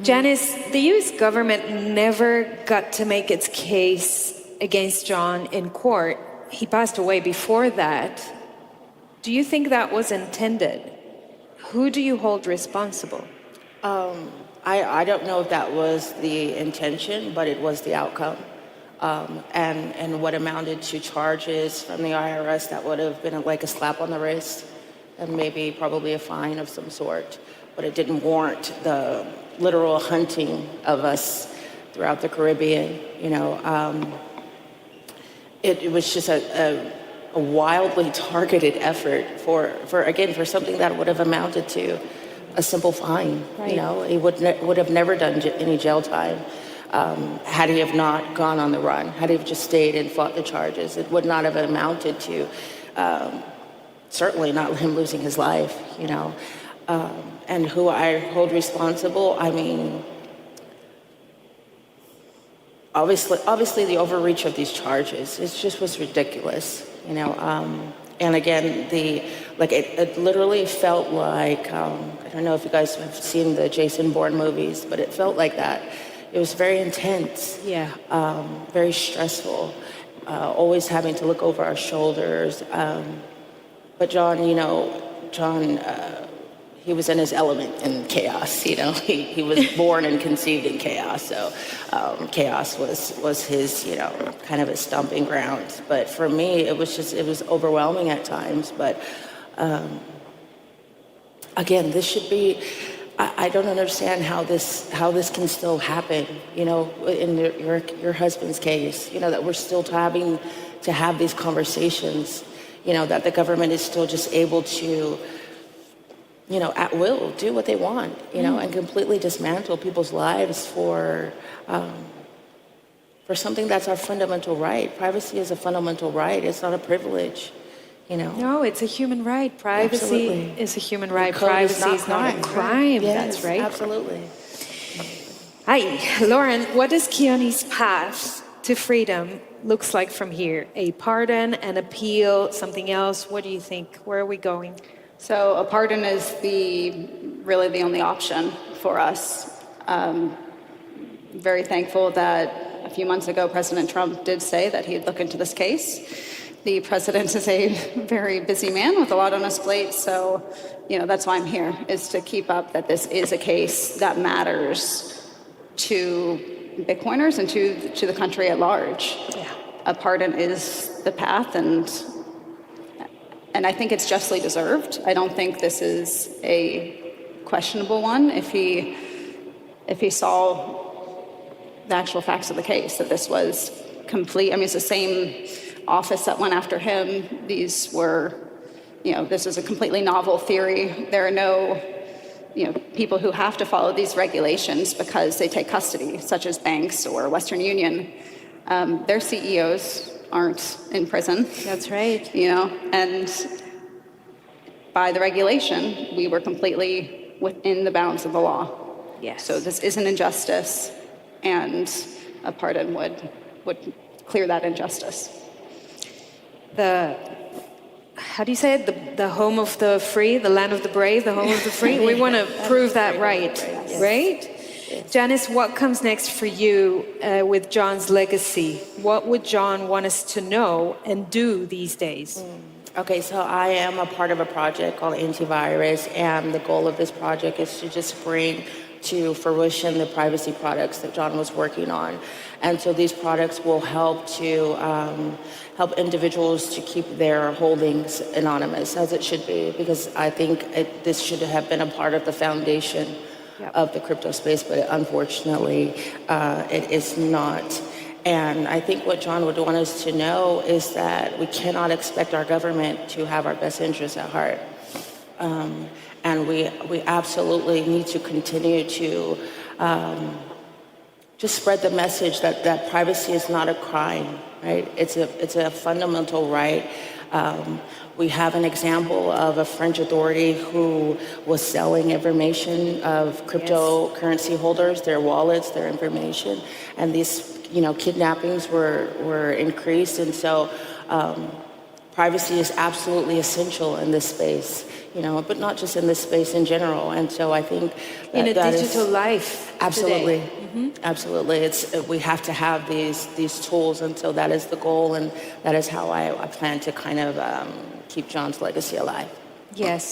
Janice, the US government never got to make its case against John in court. He passed away before that. Do you think that was intended? Who do you hold responsible? I don't know if that was the intention, but it was the outcome. And what amounted to charges from the IRS, that would have been like a slap on the wrist and maybe probably a fine of some sort. But it didn't warrant the literal hunting of us throughout the Caribbean. It was just a wildly targeted effort for something that would have amounted to a simple fine. Right. He would have never done any jail time had he have not gone on the run, had he have just stayed and fought the charges. It would not have amounted to certainly not him losing his life. And who I hold responsible, I mean, obviously the overreach of these charges, it just was ridiculous, and again, it literally felt like, I don't know if you guys have seen the Jason Bourne movies, but it felt like that. It was very intense, very stressful, always having to look over our shoulders. But John, he was in his element in chaos. He was born and conceived in chaos. So chaos was his, kind of his stomping ground. But for me, it was overwhelming at times. But again, this should be. I don't understand how this can still happen. In your husband's case, that we're still having to have these conversations. That the government is still just able to, at will, do what they want, and completely dismantle people's lives for something that's our fundamental right. Privacy is a fundamental right. It's not a privilege, No, it's a human right. Privacy is a human right. Privacy is not a crime. Yes, that's right. Absolutely. Hi, Lauren, what does Keone's path to freedom looks like from here? A pardon, an appeal, something else? What do you think? Where are we going? So a pardon is really the only option for us. Very thankful that a few months ago, President Trump did say that he'd look into this case. The president is a very busy man with a lot on his plate, so that's why I'm here, is to keep up that this is a case that matters to Bitcoiners and to the country at large. Yeah. A pardon is the path, and I think it's justly deserved. I don't think this is a questionable one if he saw the actual facts of the case, that this was complete. I mean, it's the same office that went after him. These were, this is a completely novel theory. There are no, people who have to follow these regulations because they take custody, such as banks or Western Union. Their CEOs aren't in prison. That's right. And by the regulation, we were completely within the bounds of the law. Yes. So this is an injustice, and a pardon would clear that injustice. How do you say it? The home of the free, the land of the brave, the home of the free. We want to prove that right? Yes. Janice, what comes next for you with John's legacy? What would John want us to know and do these days? Okay, so I am a part of a project called Antivirus, and the goal of this project is to just bring to fruition the privacy products that John was working on. And so these products will help to help individuals to keep their holdings anonymous, as it should be, because I think this should have been a part of the foundation of the crypto space, but unfortunately it is not. And I think what John would want us to know is that we cannot expect our government to have our best interests at heart. And we absolutely need to continue to just spread the message that privacy is not a crime, right? It's a fundamental right. We have an example of a French authority who was selling information of cryptocurrency holders, their wallets, their information, and these kidnappings were increased, and so privacy is absolutely essential in this space, but not just in this space in general. And so I think in a that digital is, life absolutely, today. absolutely. We have to have these tools, and so that is the goal, and that is how I plan to kind of keep John's legacy alive. Yes.